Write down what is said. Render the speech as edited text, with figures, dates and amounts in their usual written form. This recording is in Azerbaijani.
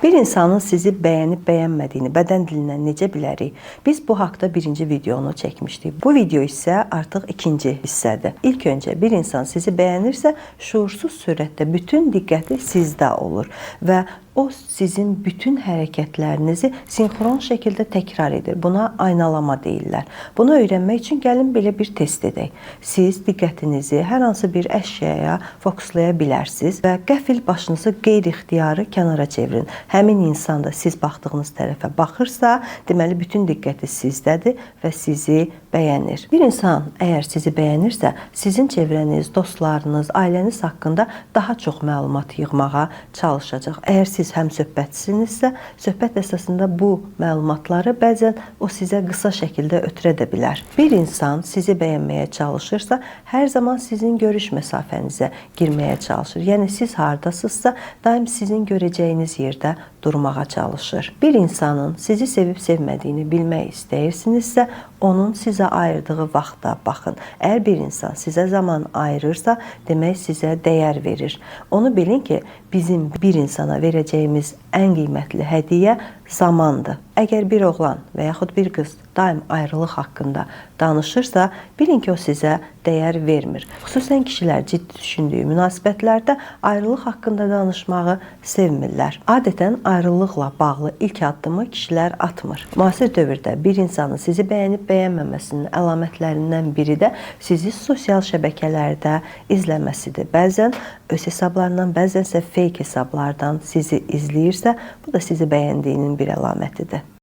Bir insanın sizi bəyənib bəyənmədiyini bədən dilindən necə bilərik? Biz bu haqda birinci videonu çəkmişdik. Bu video isə artıq ikinci hissədir. İlk öncə bir insan sizi bəyənirsə, şuursuz surətdə bütün diqqəti sizdə olur və o sizin bütün hərəkətlərinizi sinxron şəkildə təkrar edir. Buna aynalama deyirlər. Bunu öyrənmək üçün gəlin belə bir test edək. Siz diqqətinizi hər hansı bir əşyaya fokuslaya bilərsiniz və qəfil başınızı qeyri-ixtiyari kənara çevirin. Həmin insan da siz baxdığınız tərəfə baxırsa, deməli bütün diqqəti sizdədir və sizi bəyənir. Bir insan əgər sizi bəyənirsə, sizin çevrəniz, dostlarınız, ailəniz haqqında daha çox məlumat yığmağa çalışacaq. Əgər siz həmsöhbətsinizsə, söhbət əsasında bu məlumatları bəzən o sizə qısa şəkildə ötürə də bilər. Bir insan sizi bəyənməyə çalışırsa, hər zaman sizin görüş məsafənizə girməyə çalışır. Yəni siz hardasınızsa, daim sizin görəcəyiniz yerdə durmağa çalışır. Bir insanın sizi sevib sevmədiyini bilmək istəyirsinizsə, onun sizə ayırdığı vaxta baxın. Əgər bir insan sizə zaman ayırırsa, demək sizə dəyər verir. Onu bilin ki, bizim bir insana verəcəyimiz ən qiymətli hədiyyə zamandır. Əgər bir oğlan və yaxud bir qız daim ayrılıq haqqında danışırsa, bilin ki, o sizə dəyər vermir. Xüsusən kişilər ciddi düşündüyü münasibətlərdə ayrılıq haqqında danışmağı sevmirlər. Adətən ayrılıqla bağlı ilk addımı kişilər atmır. Müasir dövrdə bir insanın sizi bəyənib bəyənməməsinin əlamətlərindən biri də sizi sosial şəbəkələrdə izləməsidir. Bəzən öz hesablarından, bəzənsə fake hesablardan sizi izləyirsə, bu da sizi bəyəndiyinin bir əlamətidir.